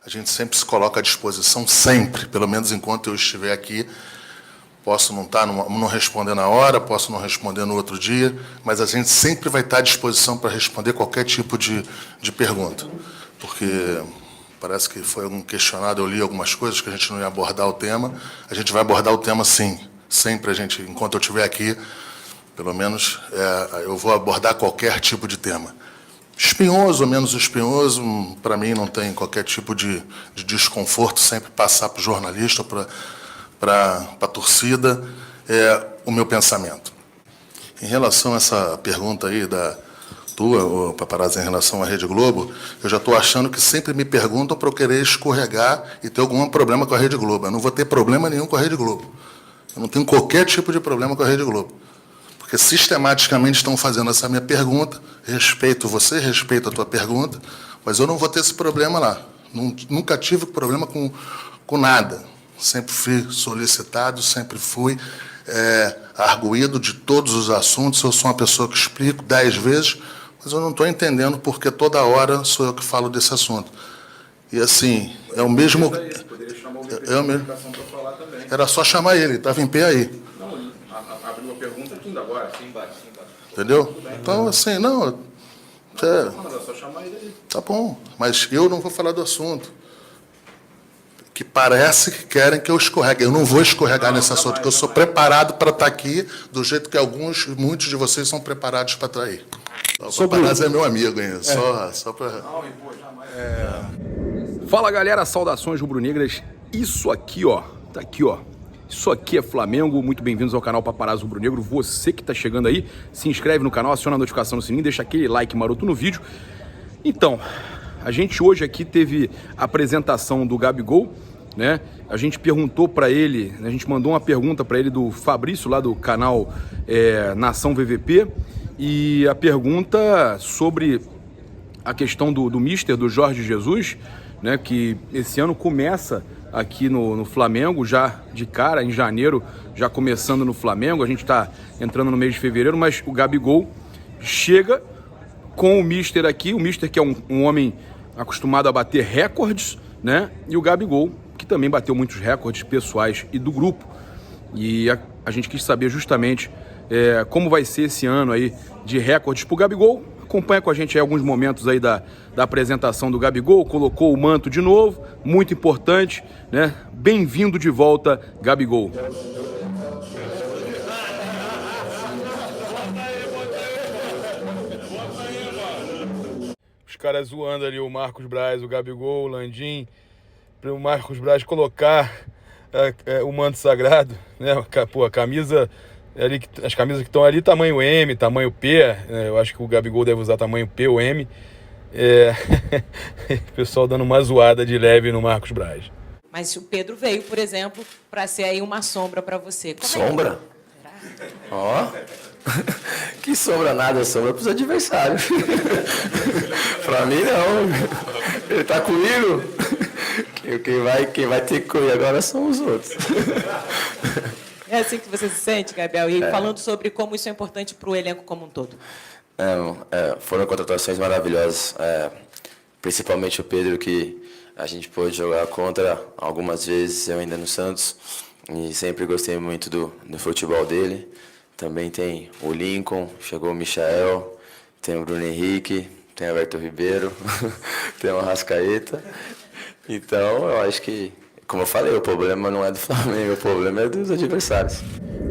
A gente sempre se coloca à disposição, sempre, pelo menos enquanto eu estiver aqui. Posso não responder na hora, posso não responder no outro dia, mas a gente sempre vai estar à disposição para responder qualquer tipo de pergunta. Porque parece que foi um questionado, eu li algumas coisas que a gente não ia abordar o tema. A gente vai abordar o tema, sim. Sempre enquanto eu estiver aqui, pelo menos, eu vou abordar qualquer tipo de tema. Espinhoso ou menos espinhoso, para mim não tem qualquer tipo de desconforto, sempre passar para o jornalista, para a torcida, é o meu pensamento. Em relação a essa pergunta aí da tua, Paparazzi, em relação à Rede Globo, eu já estou achando que sempre me perguntam para eu querer escorregar e ter algum problema com a Rede Globo. Eu não vou ter problema nenhum com a Rede Globo. Eu não tenho qualquer tipo de problema com a Rede Globo. Porque sistematicamente estão fazendo essa minha pergunta, respeito você, respeito a tua pergunta, mas eu não vou ter esse problema lá. Nunca tive problema com nada. Sempre fui solicitado, sempre fui arguído de todos os assuntos. Eu sou uma pessoa que explico 10 vezes, mas eu não estou entendendo porque toda hora sou eu que falo desse assunto. E assim, é o mesmo... Poderia chamar o representação para falar também. Era só chamar ele estava em pé aí. Não, abriu uma pergunta aqui ainda agora, aqui embaixo. Entendeu? Então, assim, não... É só chamar ele aí. Tá bom, mas eu não vou falar do assunto. Que parece que querem que eu escorregue. Eu não vou escorregar nesse assunto, porque eu sou preparado para estar aqui do jeito que muitos de vocês são preparados para estar aí. O Paparazzi é meu amigo, hein? Só para... Fala, galera, saudações rubro-negras. Isso aqui, ó, tá aqui, ó. Isso aqui é Flamengo, muito bem-vindos ao canal Paparazzi Rubro-Negro. Você que tá chegando aí, se inscreve no canal, aciona a notificação no sininho, deixa aquele like maroto no vídeo. Então, a gente hoje aqui teve a apresentação do Gabigol, né? A gente perguntou para ele, a gente mandou uma pergunta para ele do Fabrício, lá do canal Nação VVP, e a pergunta sobre a questão do Mister, do Jorge Jesus, né? Que esse ano começa aqui no Flamengo, já de cara, em janeiro, já começando no Flamengo. A gente está entrando no mês de fevereiro, mas o Gabigol chega com o Mister aqui, o Mister que é um homem acostumado a bater recordes, né? E o Gabigol, que também bateu muitos recordes pessoais e do grupo. E a gente quis saber justamente como vai ser esse ano aí de recordes pro Gabigol. Acompanha com a gente aí alguns momentos aí da apresentação do Gabigol, colocou o manto de novo, muito importante, né? Bem-vindo de volta, Gabigol. Os caras zoando ali o Marcos Braz, o Gabigol, o Landim, para o Marcos Braz colocar o manto sagrado, né? Pô, a camisa... As camisas que estão ali, tamanho M, tamanho P, eu acho que o Gabigol deve usar tamanho P ou M. O pessoal dando uma zoada de leve no Marcos Braz. Mas o Pedro veio, por exemplo, para ser aí uma sombra para você. Sombra? Ó, que sombra nada, sombra para os adversários. Para mim não, ele tá comigo. Quem vai ter que correr agora são os outros. É assim que você se sente, Gabriel? E falando sobre como isso é importante para o elenco como um todo. Foram contratações maravilhosas, principalmente o Pedro, que a gente pôde jogar contra algumas vezes, eu ainda no Santos, e sempre gostei muito do futebol dele. Também tem o Lincoln, chegou o Michael, tem o Bruno Henrique, tem o Everton Ribeiro, tem o Arrascaeta. Então, eu acho que, como eu falei, o problema não é do Flamengo, o problema é dos adversários.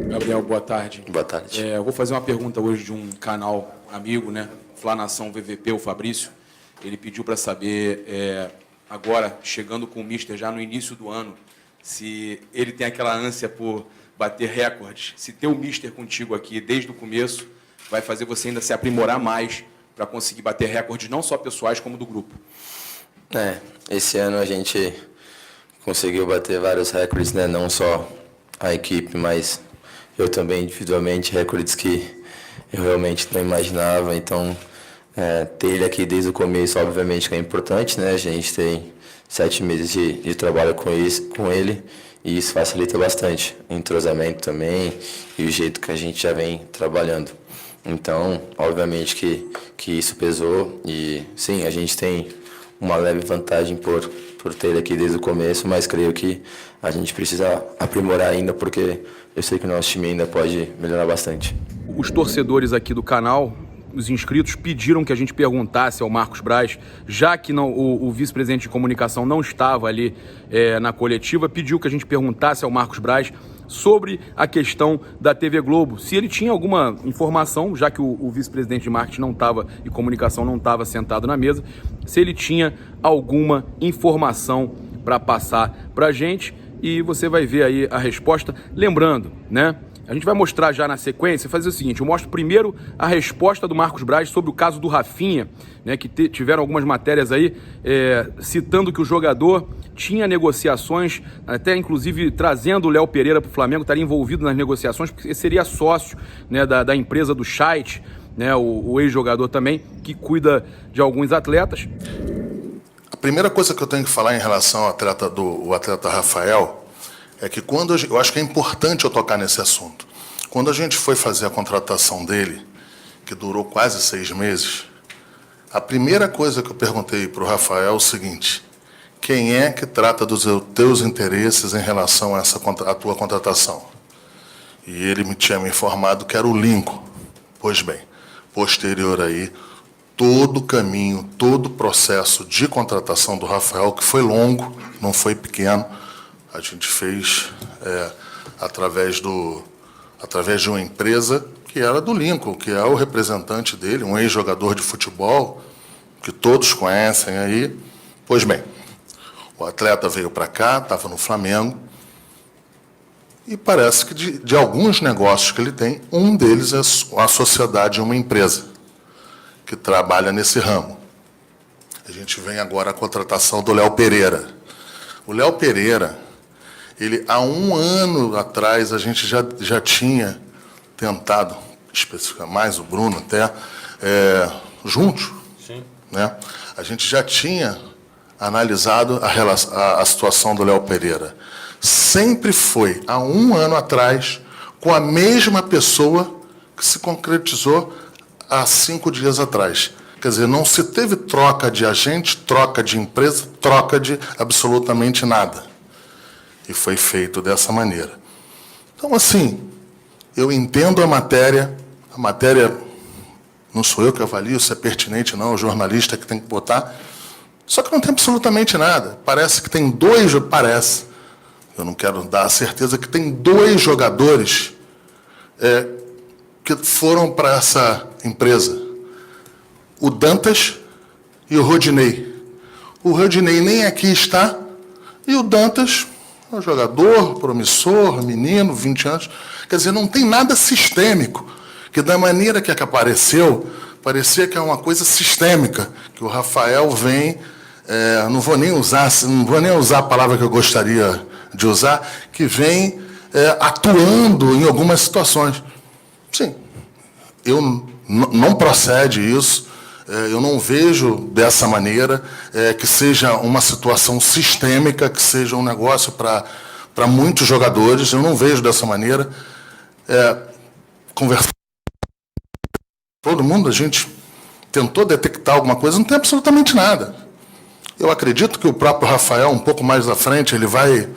Gabriel, boa tarde. Boa tarde. Eu vou fazer uma pergunta hoje de um canal amigo, né? Flá Nação VVP, o Fabrício. Ele pediu para saber, agora, chegando com o Mister já no início do ano, se ele tem aquela ânsia por bater recordes. Se ter o Mister contigo aqui desde o começo vai fazer você ainda se aprimorar mais para conseguir bater recordes não só pessoais como do grupo. Esse ano a gente conseguiu bater vários recordes, né? Não só a equipe, mas eu também individualmente, recordes que eu realmente não imaginava. Então, ter ele aqui desde o começo, obviamente, que é importante, né? A gente tem 7 meses de trabalho com ele e isso facilita bastante o entrosamento também e o jeito que a gente já vem trabalhando. Então, obviamente que isso pesou e, sim, a gente tem uma leve vantagem por ter ele aqui desde o começo, mas creio que a gente precisa aprimorar ainda, porque eu sei que o nosso time ainda pode melhorar bastante. Os torcedores aqui do canal, os inscritos, pediram que a gente perguntasse ao Marcos Braz, já que o vice-presidente de comunicação não estava ali na coletiva, pediu que a gente perguntasse ao Marcos Braz sobre a questão da TV Globo, se ele tinha alguma informação, já que o vice-presidente de marketing não estava e comunicação não estava sentado na mesa, se ele tinha alguma informação para passar para a gente, e você vai ver aí a resposta. Lembrando, né? A gente vai mostrar já na sequência, fazer o seguinte, eu mostro primeiro a resposta do Marcos Braz sobre o caso do Rafinha, né, que tiveram algumas matérias aí citando que o jogador tinha negociações, até inclusive trazendo o Léo Pereira para o Flamengo, estaria envolvido nas negociações, porque seria sócio, né, da empresa do Scheidt, né, o ex-jogador também, que cuida de alguns atletas. A primeira coisa que eu tenho que falar em relação ao atleta Rafael é que eu acho que é importante eu tocar nesse assunto. Quando a gente foi fazer a contratação dele, que durou quase 6 meses, a primeira coisa que eu perguntei para o Rafael é o seguinte: quem é que trata dos teus interesses em relação a tua contratação? E ele tinha me informado que era o Lincoln. Pois bem, posterior aí, todo o caminho, todo o processo de contratação do Rafael, que foi longo, não foi pequeno, a gente fez através de uma empresa que era do Lincoln, que é o representante dele, um ex-jogador de futebol, que todos conhecem aí. Pois bem, o atleta veio para cá, estava no Flamengo, e parece que de alguns negócios que ele tem, um deles é a sociedade de uma empresa que trabalha nesse ramo. A gente vem agora à contratação do Léo Pereira. O Léo Pereira, ele, há 1 ano atrás, a gente já tinha tentado, especificar mais o Bruno até, juntos, sim, né? A gente já tinha analisado a situação do Léo Pereira. Sempre foi, há 1 ano atrás, com a mesma pessoa que se concretizou há 5 dias atrás. Quer dizer, não se teve troca de agente, troca de empresa, troca de absolutamente nada. E foi feito dessa maneira. Então, assim, eu entendo a matéria não sou eu que avalio se é pertinente, não, é o jornalista que tem que botar, só que não tem absolutamente nada. Parece que tem parece, eu não quero dar a certeza que tem 2 jogadores que foram para essa empresa. O Dantas e o Rodinei. O Rodinei nem aqui está, e o Dantas é um jogador promissor, menino, 20 anos. Quer dizer, não tem nada sistêmico, que da maneira que apareceu, parecia que é uma coisa sistêmica, que o Rafael vem, não vou nem usar a palavra que eu gostaria de usar, que vem atuando em algumas situações. Sim, não procede isso. Eu não vejo dessa maneira que seja uma situação sistêmica, que seja um negócio para muitos jogadores. Eu não vejo dessa maneira. Conversar com todo mundo, a gente tentou detectar alguma coisa, não tem absolutamente nada. Eu acredito que o próprio Rafael, um pouco mais à frente, ele vai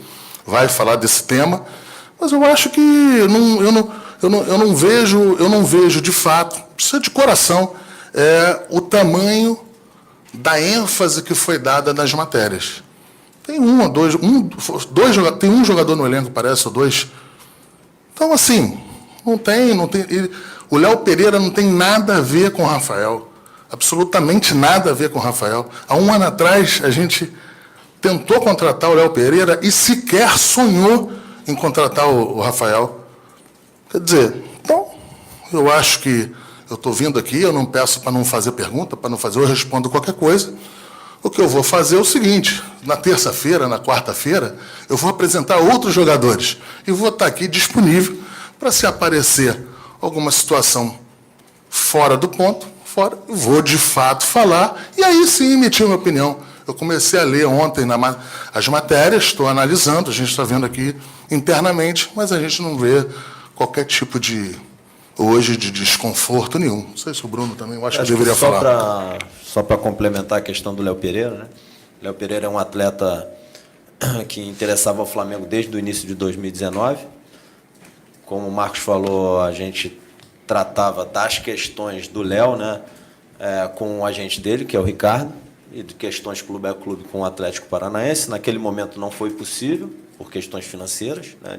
falar desse tema, mas eu acho que eu não vejo de fato, precisa de coração, o tamanho da ênfase que foi dada nas matérias. Tem tem um jogador no elenco, parece, ou 2. Então, assim, não tem. O Léo Pereira não tem nada a ver com o Rafael. Absolutamente nada a ver com o Rafael. Há 1 ano atrás, a gente tentou contratar o Léo Pereira e sequer sonhou em contratar o Rafael. Quer dizer, então, eu acho que eu estou vindo aqui, eu não peço para não fazer pergunta, para não fazer, eu respondo qualquer coisa. O que eu vou fazer é o seguinte: na terça-feira, na quarta-feira, eu vou apresentar outros jogadores e vou estar aqui disponível para, se aparecer alguma situação fora do ponto, eu vou de fato falar e aí sim emitir minha opinião. Eu comecei a ler ontem as matérias, estou analisando, a gente está vendo aqui internamente, mas a gente não vê qualquer tipo de desconforto nenhum. Não sei se o Bruno também, eu acho que deveria falar. Só para complementar a questão do Léo Pereira, né? Léo Pereira é um atleta que interessava ao Flamengo desde o início de 2019. Como o Marcos falou, a gente tratava das questões do Léo, né, com o agente dele, que é o Ricardo, e de questões clube a clube com o Atlético Paranaense. Naquele momento não foi possível, por questões financeiras, né,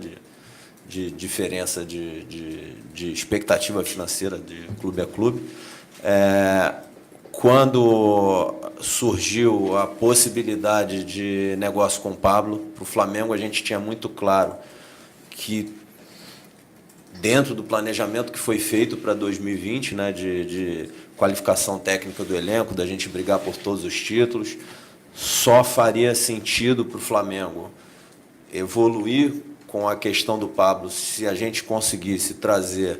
de diferença de expectativa financeira de clube a clube. Quando surgiu a possibilidade de negócio com o Pablo, para o Flamengo, a gente tinha muito claro que, dentro do planejamento que foi feito para 2020, né, de qualificação técnica do elenco, da gente brigar por todos os títulos, só faria sentido para o Flamengo evoluir com a questão do Pablo se a gente conseguisse trazer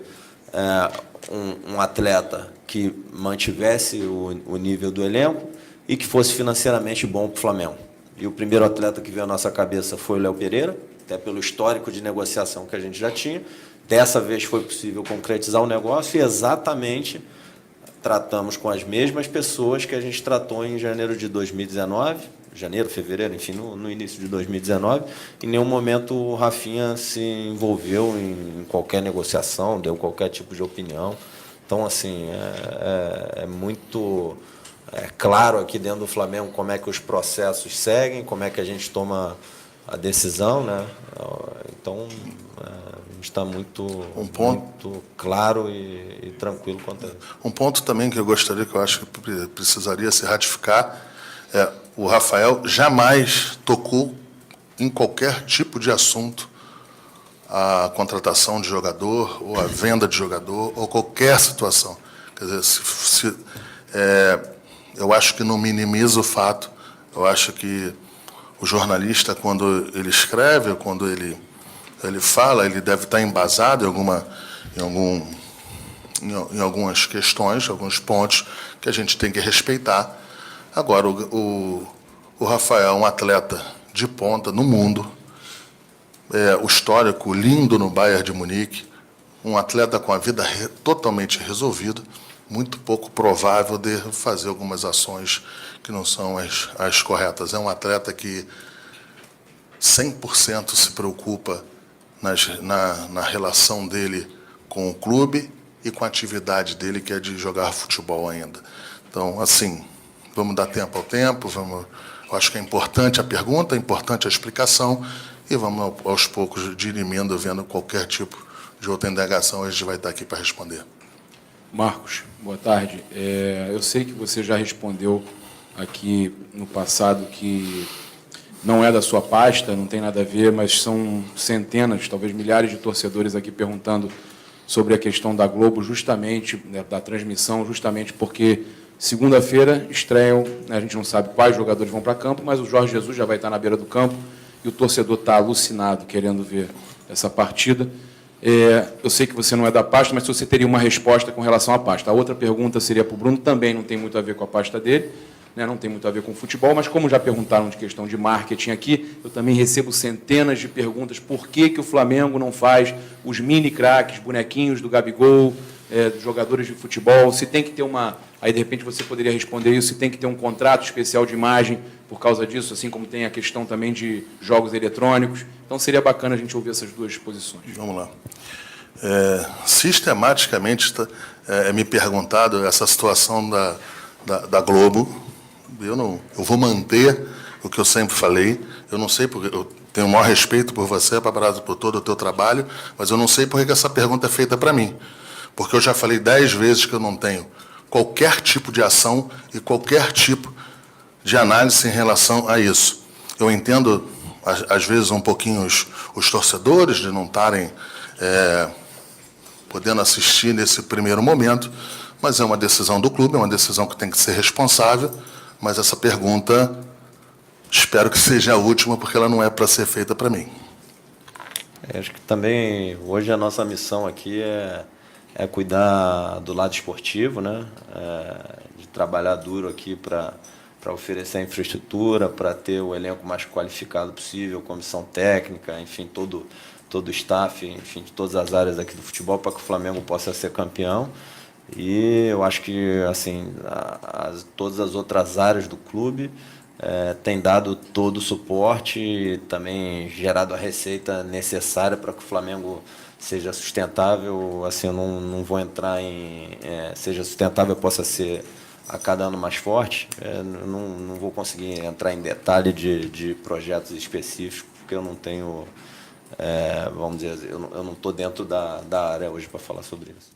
um atleta que mantivesse o nível do elenco e que fosse financeiramente bom para o Flamengo. E o primeiro atleta que veio à nossa cabeça foi o Léo Pereira, até pelo histórico de negociação que a gente já tinha. Dessa vez foi possível concretizar o negócio e exatamente tratamos com as mesmas pessoas que a gente tratou em janeiro de 2019, janeiro, fevereiro, enfim, no início de 2019. Em nenhum momento o Rafinha se envolveu em qualquer negociação, deu qualquer tipo de opinião. Então, assim, é muito claro aqui dentro do Flamengo como é que os processos seguem, como é que a gente toma a decisão, né? Então, a gente está muito claro e tranquilo quanto a isso. Um ponto também que eu gostaria, que eu acho que precisaria se ratificar, o Rafael jamais tocou em qualquer tipo de assunto, a contratação de jogador, ou a venda de jogador, ou qualquer situação. Quer dizer, eu acho que não minimiza o fato. Eu acho que o jornalista, quando ele escreve, quando ele fala, ele deve estar embasado em algumas questões, alguns pontos que a gente tem que respeitar. Agora, o Rafael é um atleta de ponta no mundo, o histórico lindo no Bayern de Munique, um atleta com a vida totalmente resolvida, muito pouco provável de fazer algumas ações que não são as corretas. É um atleta que 100% se preocupa na relação dele com o clube e com a atividade dele, que é de jogar futebol ainda. Então, assim, vamos dar tempo ao tempo, eu acho que é importante a pergunta, é importante a explicação, e vamos, aos poucos, dirimindo, vendo qualquer tipo de outra indagação, a gente vai estar aqui para responder. Marcos, boa tarde. Eu sei que você já respondeu aqui no passado que não é da sua pasta, não tem nada a ver, mas são centenas, talvez milhares de torcedores aqui perguntando sobre a questão da Globo, justamente, né, da transmissão, justamente porque segunda-feira estreiam, né, a gente não sabe quais jogadores vão para campo, mas o Jorge Jesus já vai estar na beira do campo e o torcedor está alucinado querendo ver essa partida. Eu sei que você não é da pasta, mas se você teria uma resposta com relação à pasta. A outra pergunta seria para o Bruno, também não tem muito a ver com a pasta dele, né, não tem muito a ver com futebol, mas como já perguntaram de questão de marketing aqui, eu também recebo centenas de perguntas por que o Flamengo não faz os mini craques, bonequinhos do Gabigol, dos jogadores de futebol, se tem que ter aí de repente você poderia responder isso, se tem que ter um contrato especial de imagem por causa disso, assim como tem a questão também de jogos eletrônicos. Então seria bacana a gente ouvir essas duas posições. Vamos lá. Sistematicamente é me perguntado essa situação da Globo. Eu vou manter o que eu sempre falei. Eu não sei porque eu tenho o maior respeito por você, Paparazzo, por todo o teu trabalho, mas eu não sei por que essa pergunta é feita para mim. Porque eu já falei 10 vezes que eu não tenho qualquer tipo de ação e qualquer tipo de análise em relação a isso. Eu entendo, às vezes, um pouquinho os torcedores de não estarem podendo assistir nesse primeiro momento, mas é uma decisão do clube, é uma decisão que tem que ser responsável, mas essa pergunta, espero que seja a última, porque ela não é para ser feita para mim. Acho que também, hoje, a nossa missão aqui é cuidar do lado esportivo, né? De trabalhar duro aqui para oferecer a infraestrutura, para ter o elenco mais qualificado possível, comissão técnica, enfim, todo o staff, enfim, de todas as áreas aqui do futebol, para que o Flamengo possa ser campeão. E eu acho que, assim, todas as outras áreas do clube tem dado todo o suporte e também gerado a receita necessária para que o Flamengo seja sustentável. Assim, eu não vou entrar em seja sustentável, possa ser a cada ano mais forte. Não vou conseguir entrar em detalhe de projetos específicos, porque eu não tenho, vamos dizer, eu não estou dentro da área hoje para falar sobre isso.